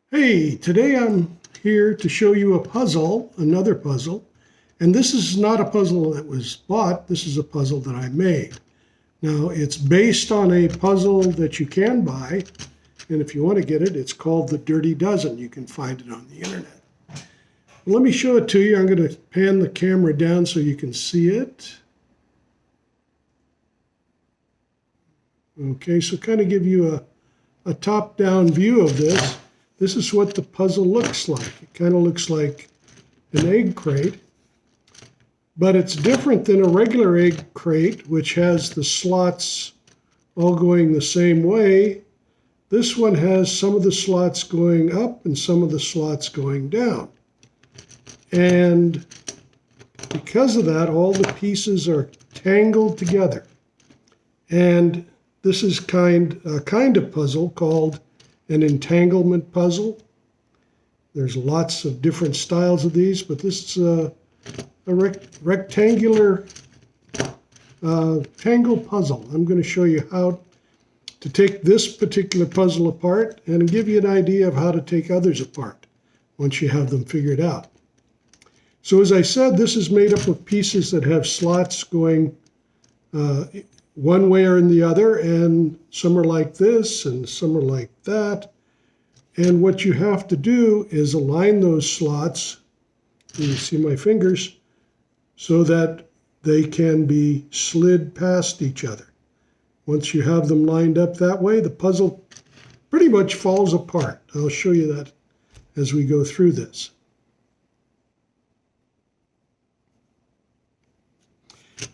Hey, today I'm here to show you a puzzle, another puzzle, and this is not a puzzle that was bought, this is a puzzle that I made. Now, it's based on a puzzle that you can buy, and if you want to get it, it's called The Dirty Dozen. You can find it on the internet. Let me show it to you. I'm going to pan the camera down so you can see it. Okay, so kind of give you a top-down view of this. This is what the puzzle looks like. It kind of looks like an egg crate, but it's different than a regular egg crate, which has the slots all going the same way. This one has some of the slots going up and some of the slots going down. And because of that, all the pieces are tangled together. And this is a kind of puzzle called an entanglement puzzle. There's lots of different styles of these, but this is a rectangular tangle puzzle. I'm going to show you how to take this particular puzzle apart and give you an idea of how to take others apart once you have them figured out. So as I said, this is made up of pieces that have slots going one way or in the other, and some are like this and some are like that. And what you have to do is align those slots, you see my fingers, so that they can be slid past each other. Once you have them lined up that way, the puzzle pretty much falls apart. I'll show you that as we go through this.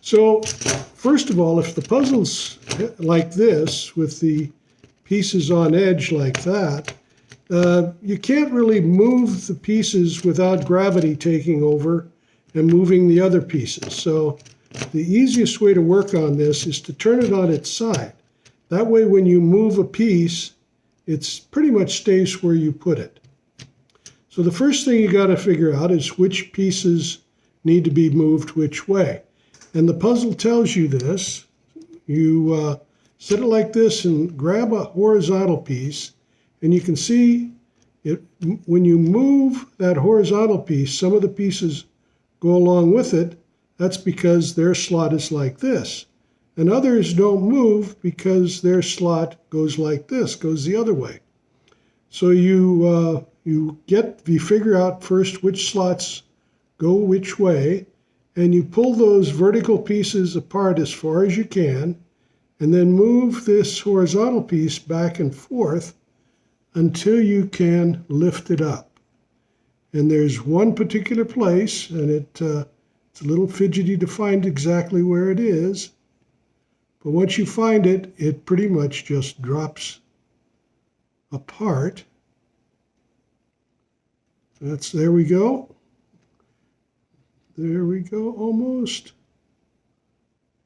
So, first of all, if the puzzle's like this, with the pieces on edge like that, you can't really move the pieces without gravity taking over and moving the other pieces. So, the easiest way to work on this is to turn it on its side. That way, when you move a piece, it pretty much stays where you put it. So, the first thing you got to figure out is which pieces need to be moved which way. And the puzzle tells you this. You set it like this and grab a horizontal piece, and you can see it, when you move that horizontal piece, some of the pieces go along with it. That's because their slot is like this. And others don't move because their slot goes like this, goes the other way. So you figure out first which slots go which way, and you pull those vertical pieces apart as far as you can, and then move this horizontal piece back and forth until you can lift it up. And there's one particular place, and it's a little fidgety to find exactly where it is, but once you find it, it pretty much just drops apart. There we go. There we go, almost.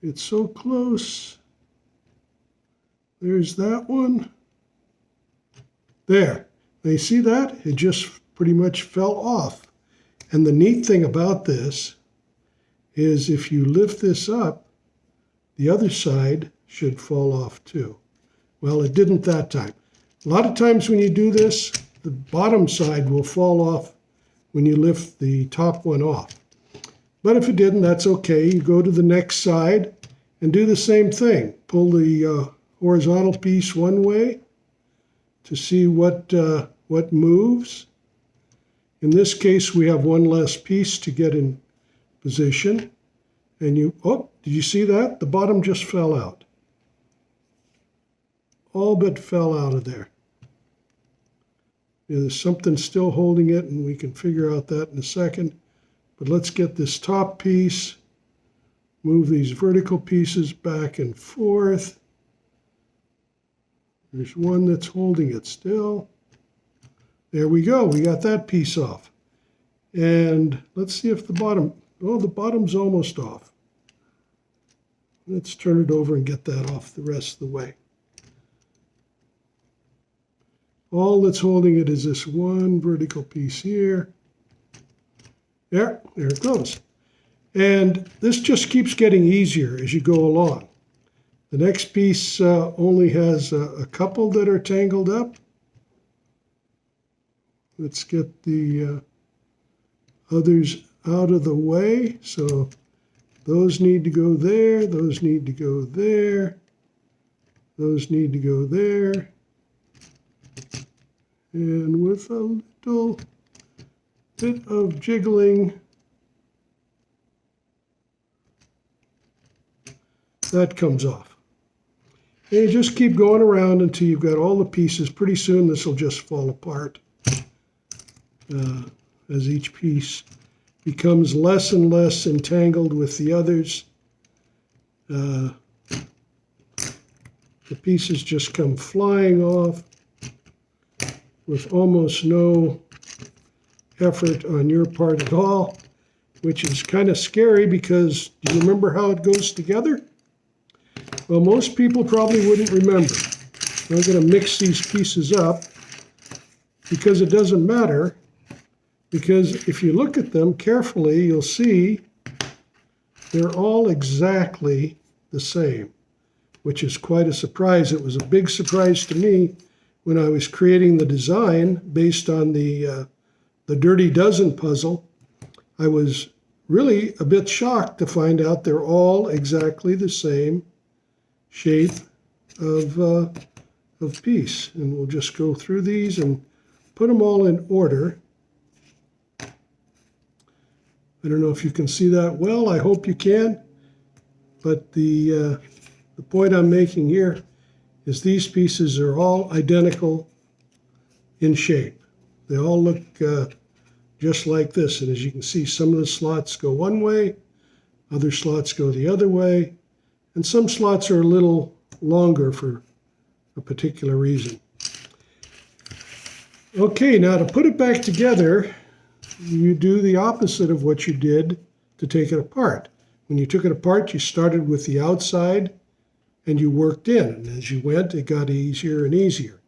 It's so close. There's that one. There. Now you see that? It just pretty much fell off. And the neat thing about this is if you lift this up, the other side should fall off too. Well, it didn't that time. A lot of times when you do this, the bottom side will fall off when you lift the top one off. But if it didn't, that's okay. You go to the next side and do the same thing. Pull the horizontal piece one way to see what moves. In this case, we have one less piece to get in position. And did you see that? The bottom just fell out. All but fell out of there. There's something still holding it, and we can figure out that in a second. But let's get this top piece, move these vertical pieces back and forth. There's one that's holding it still. There we go, we got that piece off. And let's see if the bottom's almost off. Let's turn it over and get that off the rest of the way. All that's holding it is this one vertical piece here. There it goes. And this just keeps getting easier as you go along. The next piece only has a couple that are tangled up. let's get the others out of the way. So those need to go there, those need to go there, those need to go there. And with a little bit of jiggling, that comes off. And you just keep going around until you've got all the pieces. Pretty soon this will just fall apart as each piece becomes less and less entangled with the others. The pieces just come flying off with almost no effort on your part at all, which is kind of scary because do you remember how it goes together? Well, most people probably wouldn't remember. I'm going to mix these pieces up because it doesn't matter, because if you look at them carefully, you'll see they're all exactly the same, which is quite a surprise. It was a big surprise to me when I was creating the design based on the Dirty Dozen puzzle. I was really a bit shocked to find out they're all exactly the same shape of piece. And we'll just go through these and put them all in order. I don't know if you can see that well. I hope you can. But the point I'm making here is these pieces are all identical in shape. They all look just like this. And as you can see, some of the slots go one way, other slots go the other way, and some slots are a little longer for a particular reason. Okay, now to put it back together, you do the opposite of what you did to take it apart. When you took it apart, you started with the outside and you worked in. And as you went, it got easier and easier.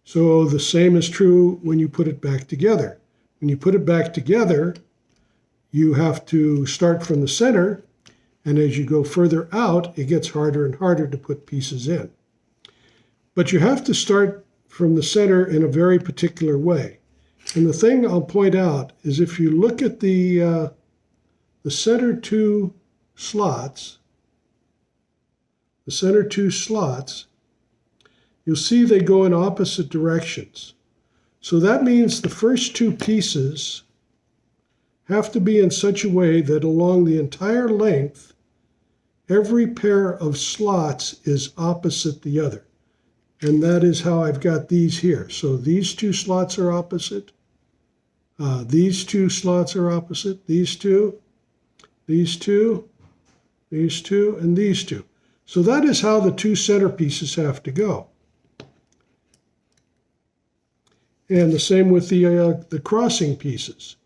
So the same is true when you put it back together. When you put it back together, you have to start from the center. And as you go further out, it gets harder and harder to put pieces in. But you have to start from the center in a very particular way. And the thing I'll point out is if you look at the center two slots, you'll see they go in opposite directions. So that means the first two pieces have to be in such a way that along the entire length, every pair of slots is opposite the other. And that is how I've got these here. So these two slots are opposite. These two slots are opposite. These two, these two, these two, and these two. So that is how the two centerpieces have to go. And the same with the crossing pieces.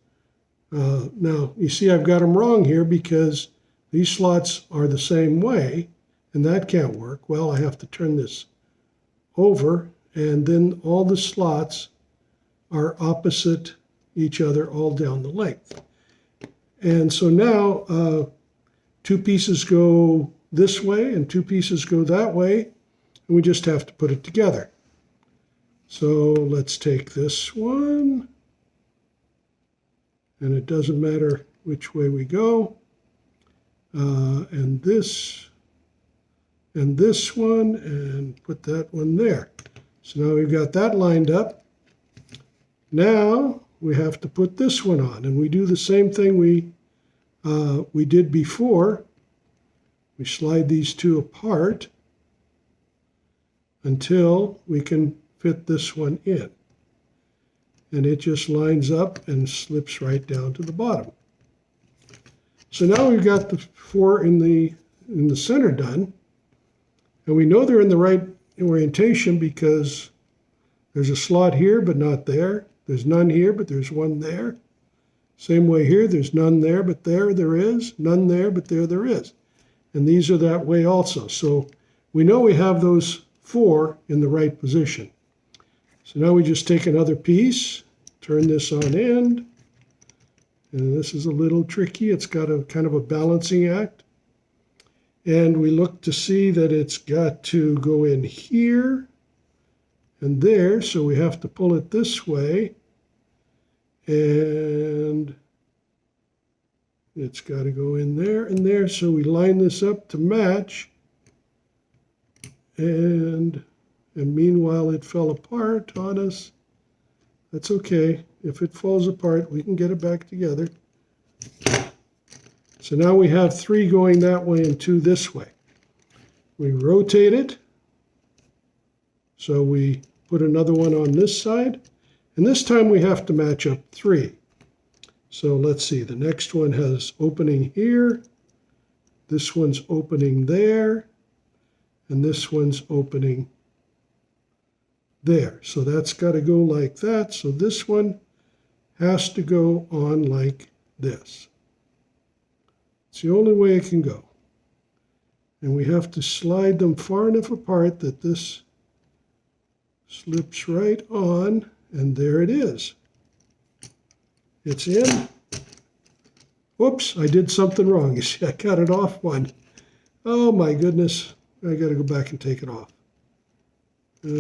Now, you see I've got them wrong here because these slots are the same way, and that can't work. Well, I have to turn this over, and then all the slots are opposite each other all down the length. And so now two pieces go this way and two pieces go that way, and we just have to put it together. So let's take this one, and it doesn't matter which way we go, and this one, and put that one there. So now we've got that lined up. Now we have to put this one on, and we do the same thing we did before. We slide these two apart until we can fit this one in. And it just lines up and slips right down to the bottom. So now we've got the four in the center done. And we know they're in the right orientation because there's a slot here but not there. There's none here but there's one there. Same way here, there's none there but there is. None there but there is. And these are that way also. So we know we have those four in the right position. So now we just take another piece, turn this on end, and this is a little tricky. It's got a kind of a balancing act. And we look to see that it's got to go in here and there, so we have to pull it this way And it's got to go in there and there. So we line this up to match. And meanwhile, it fell apart on us. That's okay. If it falls apart, we can get it back together. So now we have 3 going that way and 2 this way. We rotate it. So we put another one on this side. And this time we have to match up 3. So let's see. The next one has opening here. This one's opening there. And this one's opening there. So that's got to go like that. So this one has to go on like this. It's the only way it can go. And we have to slide them far enough apart that this slips right on, and there it is. It's in. Whoops, I did something wrong. You see, I cut it off one. Oh my goodness, I got to go back and take it off. We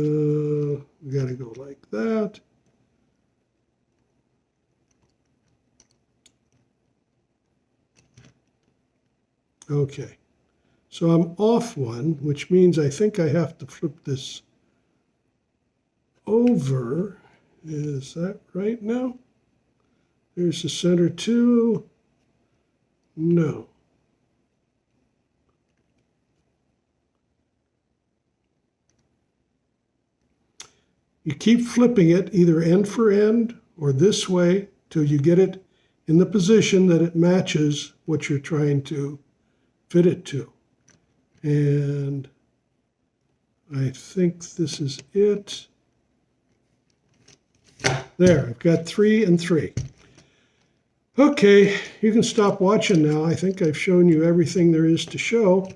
got to go like that. Okay, so I'm off one, which means I think I have to flip this over. Is that right now? There's the center too. No. You keep flipping it either end for end or this way till you get it in the position that it matches what you're trying to fit it to. And I think this is it. There, I've got 3 and 3. Okay, you can stop watching now. I think I've shown you everything there is to show.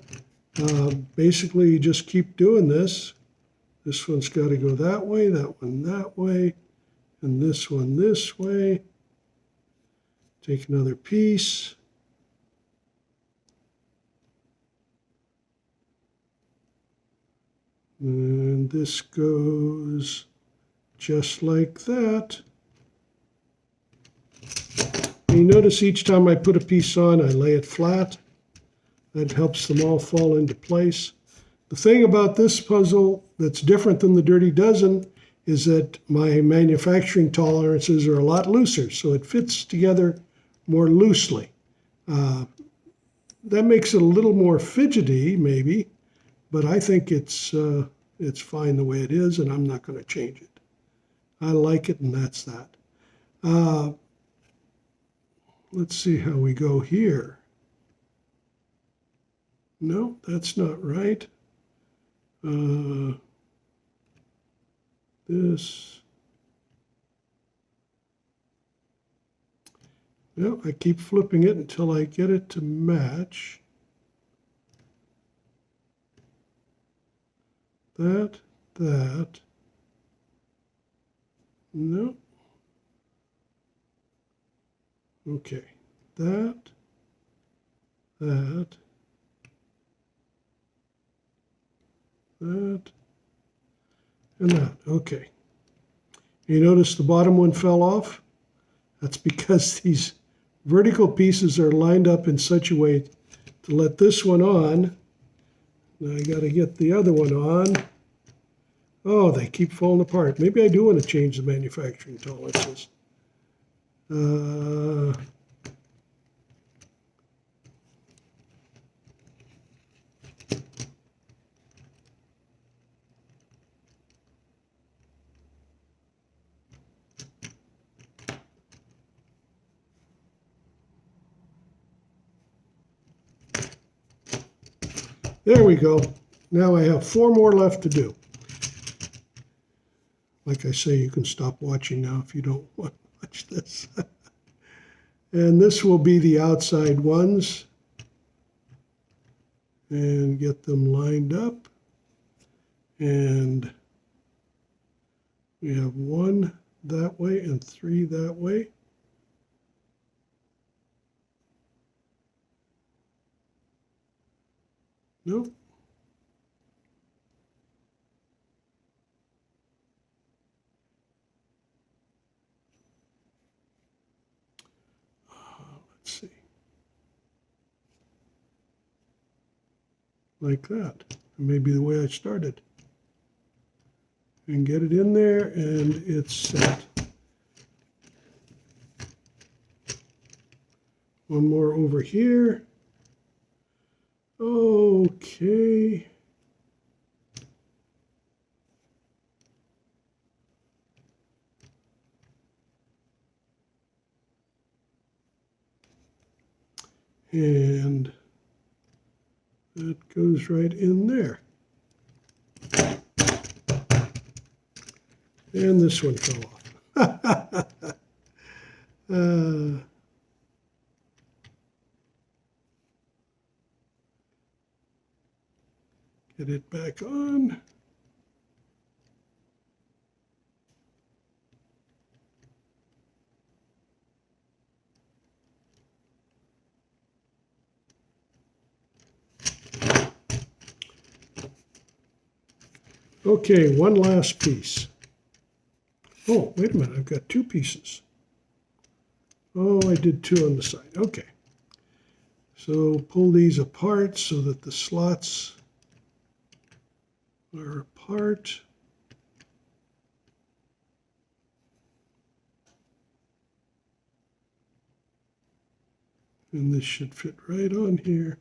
Basically, you just keep doing this. This one's got to go that way, that one that way, and this one this way. Take another piece. And this goes just like that. And you notice each time I put a piece on, I lay it flat. That helps them all fall into place. The thing about this puzzle that's different than the Dirty Dozen is that my manufacturing tolerances are a lot looser, so it fits together more loosely. That makes it a little more fidgety, maybe, but I think it's fine the way it is, and I'm not going to change it. I like it, and that's that. Let's see how we go here. No, that's not right. This. No, I keep flipping it until I get it to match. That. No. Okay. That. And that. Okay. You notice the bottom one fell off? That's because these vertical pieces are lined up in such a way to let this one on. Now I got to get the other one on. Oh, they keep falling apart. Maybe I do want to change the manufacturing tolerances. There we go. Now I have 4 more left to do. Like I say, you can stop watching now if you don't want to watch this. And this will be the outside ones. And get them lined up. And we have 1 that way and 3 that way. Nope. like that. Maybe the way I started. And get it in there, and it's set. One more over here. Okay. And that goes right in there. And this one fell off. Get it back on. Okay, one last piece. Oh, wait a minute, I've got two pieces. Oh, I did two on the side. Okay. So pull these apart so that the slots are apart. And this should fit right on here.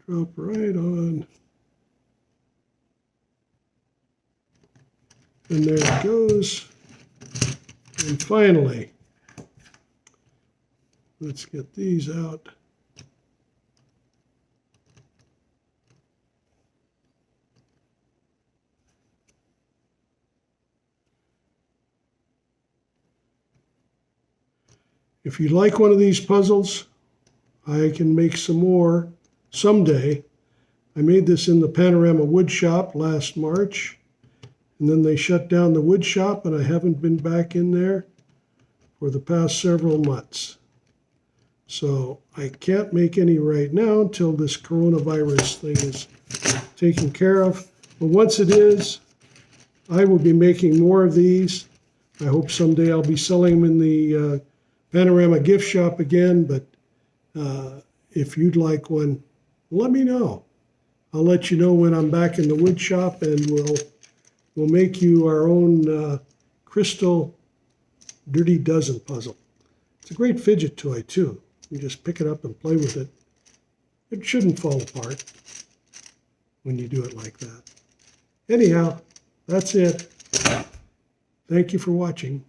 Drop right on. And there it goes. And finally, let's get these out. If you like one of these puzzles, I can make some more someday. I made this in the Panorama Wood Shop last March, and then they shut down the wood shop, and I haven't been back in there for the past several months. So I can't make any right now until this coronavirus thing is taken care of. But once it is, I will be making more of these. I hope someday I'll be selling them in the Panorama gift shop again, but if you'd like one, let me know. I'll let you know when I'm back in the wood shop, and we'll make you our own crystal Dirty Dozen puzzle. It's a great fidget toy too. You just pick it up and play with it. It shouldn't fall apart when you do it like that. Anyhow, that's it. Thank you for watching.